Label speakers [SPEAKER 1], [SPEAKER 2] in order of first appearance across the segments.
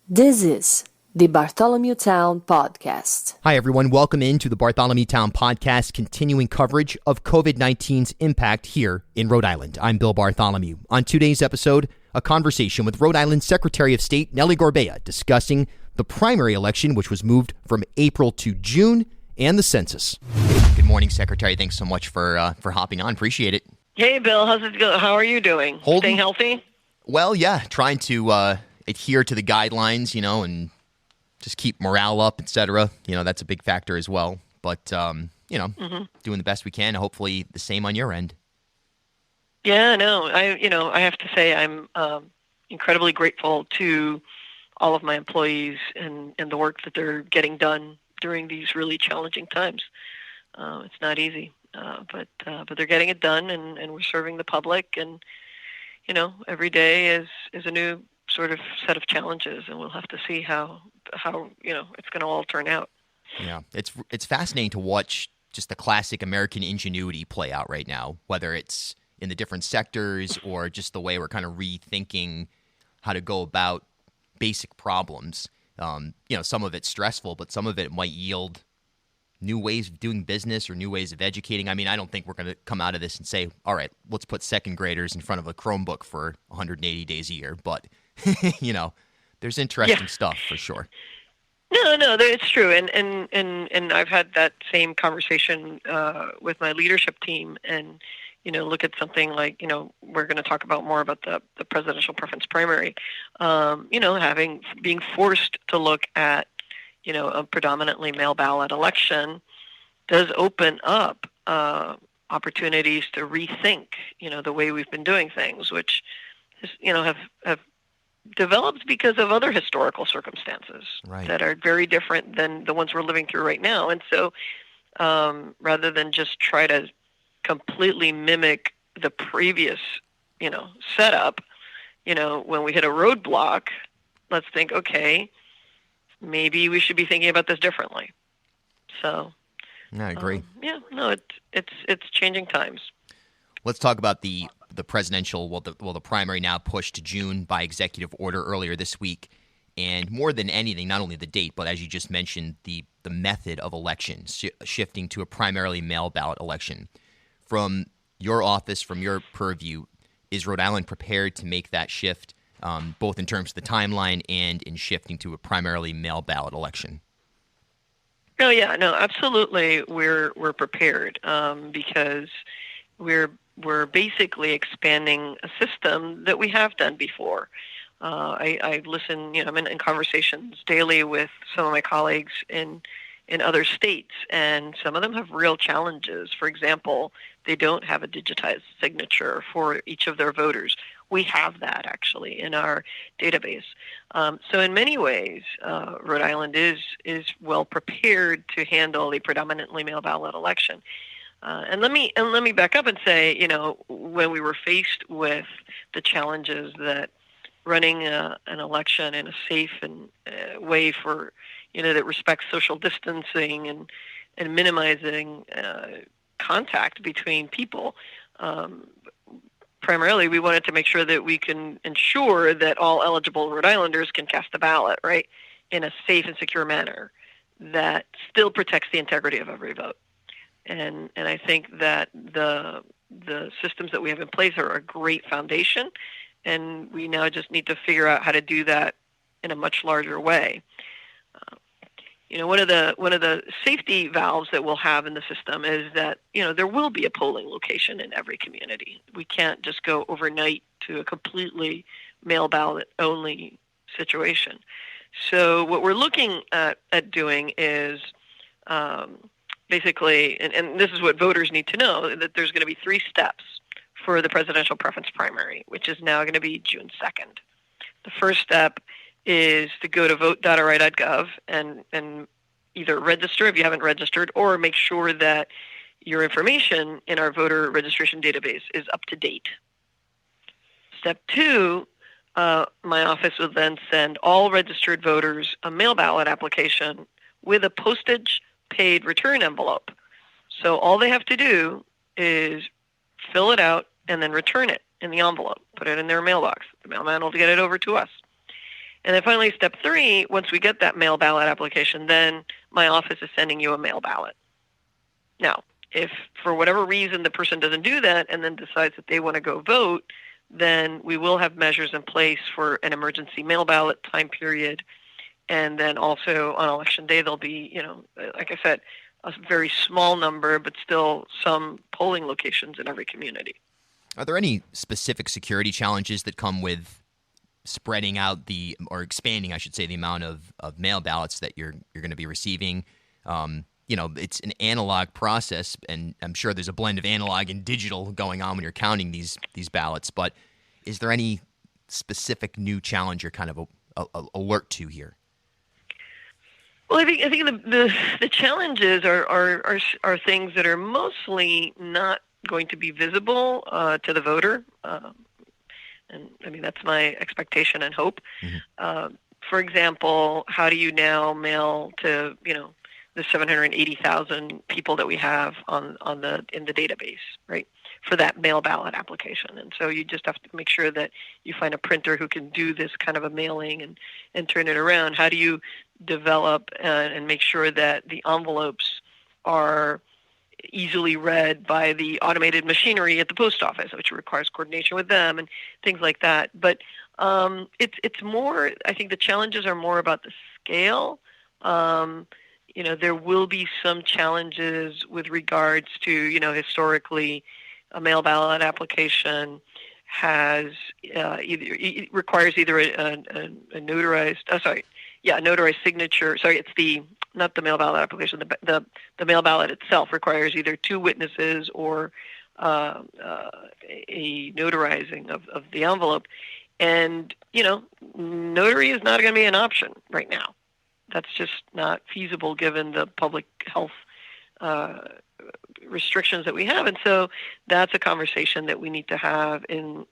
[SPEAKER 1] This is the Bartholomew Town Podcast.
[SPEAKER 2] Hi, everyone. Welcome into the Bartholomew Town Podcast, continuing coverage of COVID-19's impact here in Rhode Island. I'm Bill Bartholomew. On today's episode, a conversation with Rhode Island Secretary of State Nellie Gorbea discussing the primary election, which was moved from April to June, and the census. Good morning, Secretary. Thanks so much for hopping on. Appreciate it.
[SPEAKER 3] Hey, Bill. How's it going? How are you doing? Staying healthy?
[SPEAKER 2] Well, yeah. Trying to adhere to the guidelines, and just keep morale up, etc. That's a big factor as well. But, doing the best we can. Hopefully the same on your end.
[SPEAKER 3] Yeah, no. I have to say I'm incredibly grateful to all of my employees and the work that they're getting done during these really challenging times. It's not easy, but they're getting it done, and we're serving the public. And, every day is a new sort of set of challenges, and we'll have to see how it's going to all turn out.
[SPEAKER 2] Yeah, it's fascinating to watch just the classic American ingenuity play out right now, whether it's in the different sectors or just the way we're kind of rethinking how to go about basic problems. Some of it's stressful, but some of it might yield new ways of doing business or new ways of educating. I mean, I don't think we're going to come out of this and say, all right, let's put second graders in front of a Chromebook for 180 days a year, but there's interesting stuff for sure.
[SPEAKER 3] No, it's true, and I've had that same conversation with my leadership team, and look at something like we're going to talk about more about the presidential preference primary. Being forced to look at a predominantly mail ballot election does open up opportunities to rethink the way we've been doing things, which is, have developed because of other historical circumstances that are very different than the ones we're living through right now. And so rather than just try to completely mimic the previous, setup, when we hit a roadblock, let's think, okay, maybe we should be thinking about this differently. So
[SPEAKER 2] I agree.
[SPEAKER 3] It's changing times.
[SPEAKER 2] Let's talk about the presidential, the primary now pushed to June by executive order earlier this week. And more than anything, not only the date, but as you just mentioned, the method of election, shifting to a primarily mail ballot election. From your office, from your purview, is Rhode Island prepared to make that shift, both in terms of the timeline and in shifting to a primarily mail ballot election?
[SPEAKER 3] Oh, yeah, no, absolutely. We're prepared because we're basically expanding a system that we have done before. I listen, I'm in conversations daily with some of my colleagues in other states, and some of them have real challenges. For example, they don't have a digitized signature for each of their voters. We have that actually in our database. So in many ways, Rhode Island is well prepared to handle a predominantly mail ballot election. And let me back up and say, when we were faced with the challenges that running an election in a safe and way for that respects social distancing and minimizing contact between people. Primarily, we wanted to make sure that we can ensure that all eligible Rhode Islanders can cast a ballot, right, in a safe and secure manner that still protects the integrity of every vote. And I think that the systems that we have in place are a great foundation, and we now just need to figure out how to do that in a much larger way. One of the safety valves that we'll have in the system is that there will be a polling location in every community. We can't just go overnight to a completely mail ballot only situation. So what we're looking at doing is basically, and this is what voters need to know, that there's going to be 3 steps for the presidential preference primary, which is now going to be June 2nd. The first step is to go to vote.ri.gov and either register if you haven't registered, or make sure that your information in our voter registration database is up to date. Step 2, my office will then send all registered voters a mail ballot application with a postage paid return envelope. So all they have to do is fill it out and then return it in the envelope, put it in their mailbox. The mailman will get it over to us. And then finally, step 3, once we get that mail ballot application, then my office is sending you a mail ballot. Now, if for whatever reason the person doesn't do that and then decides that they want to go vote, then we will have measures in place for an emergency mail ballot time period. And then also on election day, there'll be, like I said, a very small number, but still some polling locations in every community.
[SPEAKER 2] Are there any specific security challenges that come with spreading out or expanding, I should say, the amount of mail ballots that you're going to be receiving? It's an analog process, and I'm sure there's a blend of analog and digital going on when you're counting these ballots. But is there any specific new challenge you're kind of alert to here?
[SPEAKER 3] Well, I think the challenges are things that are mostly not going to be visible to the voter, and I mean that's my expectation and hope. Mm-hmm. For example, how do you now mail to the 780,000 people that we have in the database, right, for that mail ballot application? And so you just have to make sure that you find a printer who can do this kind of a mailing and turn it around. How do you develop and make sure that the envelopes are easily read by the automated machinery at the post office, which requires coordination with them and things like that? But it's more, I think the challenges are more about the scale. There will be some challenges with regards to, historically, a mail ballot application requires either a notarized signature. Sorry, it's not the mail ballot application. The mail ballot itself requires either 2 witnesses or a notarizing of the envelope. And, notary is not going to be an option right now. That's just not feasible given the public health restrictions that we have, and so that's a conversation that we need to have in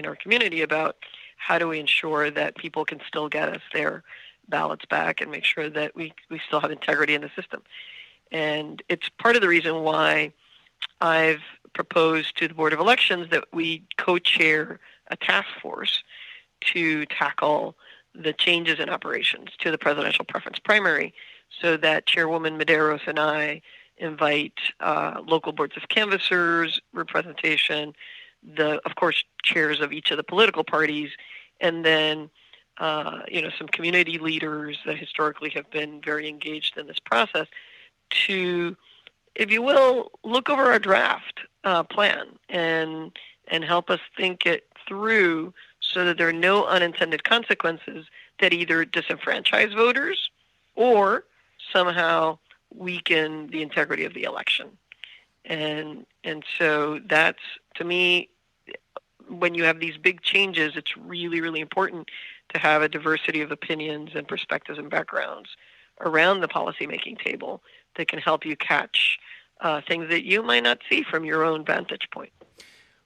[SPEAKER 3] our community about how do we ensure that people can still get us their ballots back and make sure that we still have integrity in the system. And it's part of the reason why I've proposed to the Board of Elections that we co-chair a task force to tackle the changes in operations to the presidential preference primary, so that Chairwoman Medeiros and I invite local boards of canvassers representation, of course, chairs of each of the political parties, and then some community leaders that historically have been very engaged in this process to, if you will, look over our draft plan and help us think it through so that there are no unintended consequences that either disenfranchise voters or somehow weaken the integrity of the election. And so that's, to me, when you have these big changes, it's really, really important to have a diversity of opinions and perspectives and backgrounds around the policymaking table that can help you catch things that you might not see from your own vantage point.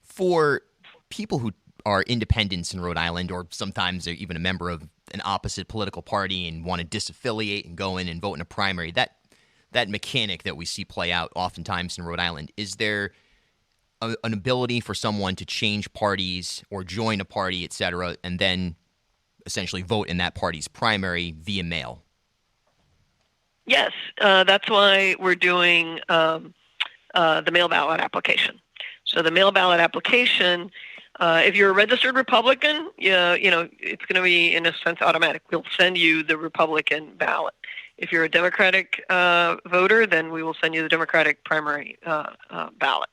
[SPEAKER 2] For people who are independents in Rhode Island, or sometimes they're even a member of an opposite political party and want to disaffiliate and go in and vote in a primary, that mechanic that we see play out oftentimes in Rhode Island, is there an ability for someone to change parties or join a party, et cetera, and then essentially vote in that party's primary via mail?
[SPEAKER 3] Yes, that's why we're doing the mail ballot application. So the mail ballot application, if you're a registered Republican, it's going to be, in a sense, automatic. We'll send you the Republican ballot. If you're a Democratic voter, then we will send you the Democratic primary ballot.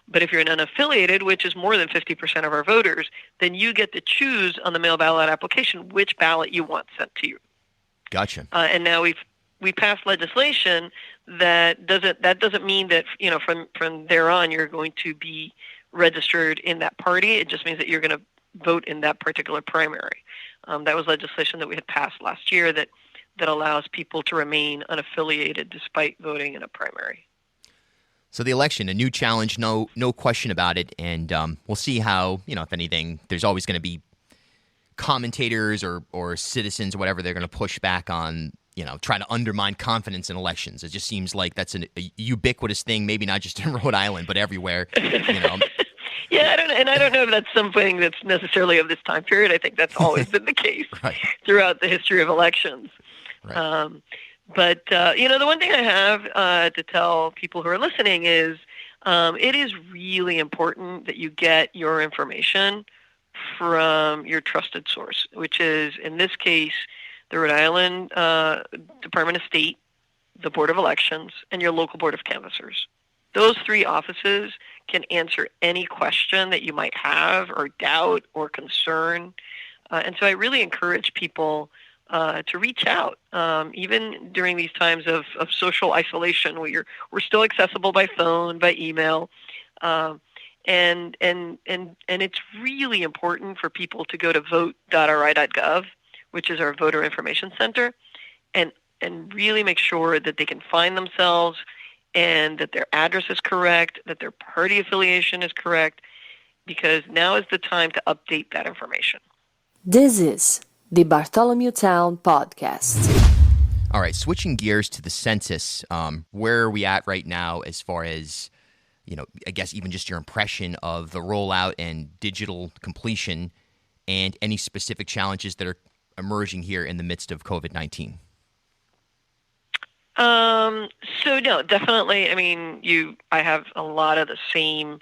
[SPEAKER 3] But if you're an unaffiliated, which is more than 50% of our voters, then you get to choose on the mail ballot application which ballot you want sent to you.
[SPEAKER 2] Gotcha.
[SPEAKER 3] And now we passed legislation that doesn't mean that from there on you're going to be registered in that party. It just means that you're going to vote in that particular primary. That was legislation that we had passed last year that allows people to remain unaffiliated despite voting in a primary.
[SPEAKER 2] So the election, a new challenge, no question about it, and we'll see how, if anything, there's always going to be commentators or citizens or whatever, they're going to push back on, try to undermine confidence in elections. It just seems like that's a ubiquitous thing, maybe not just in Rhode Island, but everywhere.
[SPEAKER 3] Yeah, I don't know if that's something that's necessarily of this time period. I think that's always been the case
[SPEAKER 2] Right.
[SPEAKER 3] throughout the history of elections.
[SPEAKER 2] Right.
[SPEAKER 3] But the one thing I have to tell people who are listening is it is really important that you get your information from your trusted source, which is, in this case, the Rhode Island Department of State, the Board of Elections, and your local Board of Canvassers. Those three offices can answer any question that you might have or doubt or concern. And so I really encourage people to reach out, even during these times of social isolation, where we're still accessible by phone, by email, and it's really important for people to go to vote.ri.gov, which is our voter information center, and really make sure that they can find themselves and that their address is correct, that their party affiliation is correct, because now is the time to update that information.
[SPEAKER 1] This is the Bartholomew Town Podcast.
[SPEAKER 2] All right, switching gears to the census, where are we at right now as far as, I guess even just your impression of the rollout and digital completion and any specific challenges that are emerging here in the midst of COVID-19?
[SPEAKER 3] So no, definitely. I mean, I have a lot of the same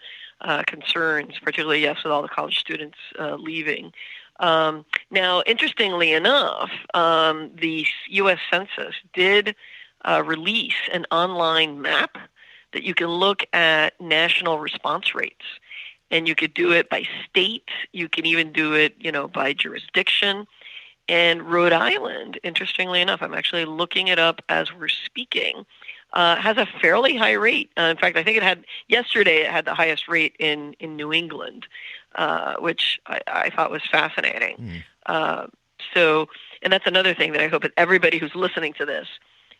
[SPEAKER 3] concerns, particularly, yes, with all the college students leaving. Now, interestingly enough, the U.S. Census did release an online map that you can look at national response rates. And you could do it by state. You can even do it, by jurisdiction. And Rhode Island, interestingly enough, I'm actually looking it up as we're speaking, has a fairly high rate. In fact, I think yesterday it had the highest rate in New England, which I thought was fascinating. And that's another thing that I hope that everybody who's listening to this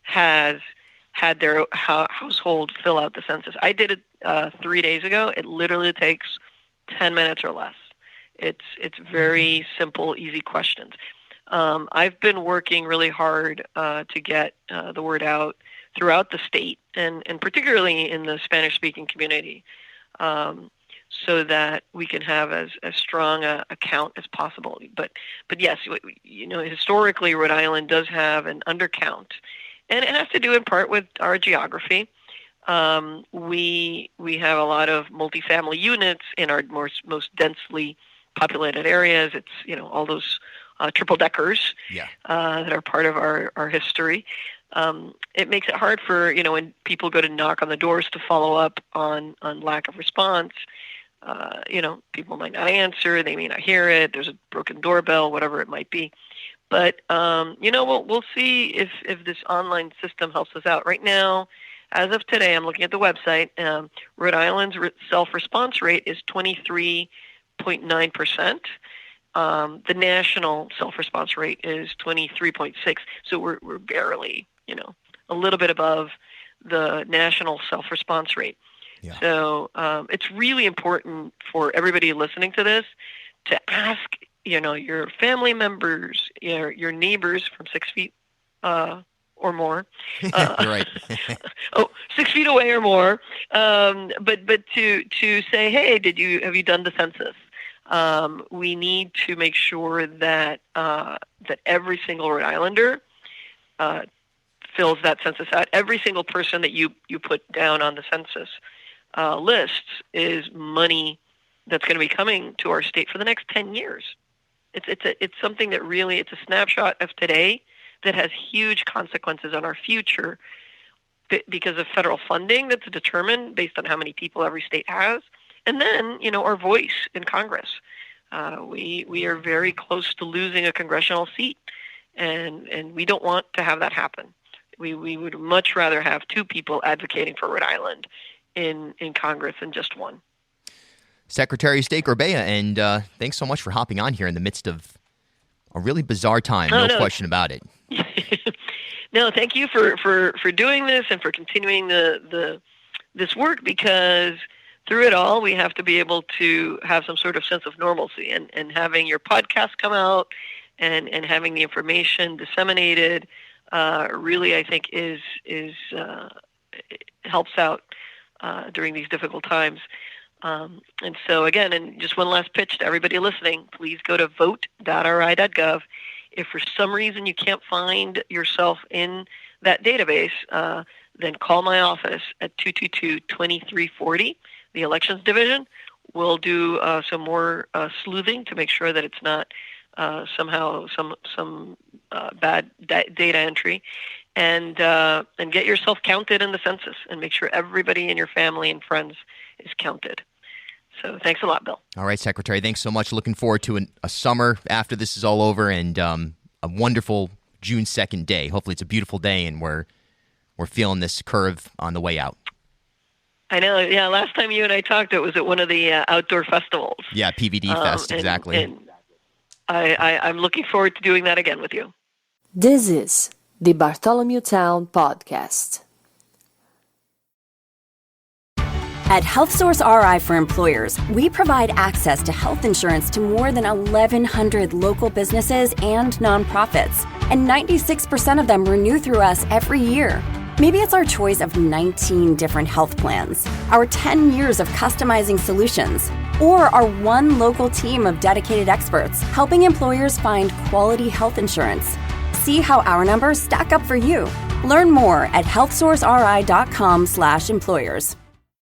[SPEAKER 3] has had their household fill out the census. I did it 3 days ago. It literally takes 10 minutes or less. It's very simple, easy questions. I've been working really hard to get the word out throughout the state, and particularly in the Spanish-speaking community, so that we can have as strong a count as possible. But yes, historically, Rhode Island does have an undercount, and it has to do in part with our geography. We have a lot of multifamily units in our most densely populated areas. It's all those triple deckers that are part of our history. It makes it hard for when people go to knock on the doors to follow up on lack of response. People might not answer, they may not hear it. There's a broken doorbell, whatever it might be. But we'll see if this online system helps us out. Right now, as of today, I'm looking at the website. Rhode Island's self-response rate is 23.9%. The national self-response rate is 23.6%. So we're barely, a little bit above the national self-response rate. Yeah. So it's really important for everybody listening to this to ask, your family members, your neighbors from 6 feet or more.
[SPEAKER 2] You're right.
[SPEAKER 3] 6 feet away or more. But to say, hey, have you done the census? We need to make sure that every single Rhode Islander fills that census out. Every single person that you put down on the census lists is money that's going to be coming to our state for the next 10 years. It's something that really, it's a snapshot of today that has huge consequences on our future because of federal funding that's determined based on how many people every state has. And then, our voice in Congress. We are very close to losing a congressional seat, and we don't want to have that happen. We would much rather have two people advocating for Rhode Island in Congress than just one.
[SPEAKER 2] Secretary of State Gorbea, and thanks so much for hopping on here in the midst of a really bizarre time, no question about it.
[SPEAKER 3] No, thank you for doing this and for continuing this work, because through it all, we have to be able to have some sort of sense of normalcy, and having your podcast come out and having the information disseminated really, I think, is helps out during these difficult times. And so again, and just one last pitch to everybody listening, please go to vote.ri.gov. If for some reason you can't find yourself in that database, then call my office at 222-2340, the Elections Division. We'll do some more sleuthing to make sure that it's not somehow some bad data entry, and get yourself counted in the census and make sure everybody in your family and friends is counted. So thanks a lot, Bill.
[SPEAKER 2] All right, Secretary. Thanks so much. Looking forward to a summer after this is all over, and a wonderful June 2nd day. Hopefully it's a beautiful day, and we're feeling this curve on the way out.
[SPEAKER 3] I know. Yeah, last time you and I talked, it was at one of the outdoor festivals.
[SPEAKER 2] Yeah, PVD Fest, exactly.
[SPEAKER 3] And I'm looking forward to doing that again with you.
[SPEAKER 1] This is the Bartholomew Town Podcast.
[SPEAKER 4] At HealthSource RI for Employers, we provide access to health insurance to more than 1,100 local businesses and nonprofits, and 96% of them renew through us every year. Maybe it's our choice of 19 different health plans, our 10 years of customizing solutions, or our one local team of dedicated experts helping employers find quality health insurance. See how our numbers stack up for you. Learn more at healthsourceri.com/employers.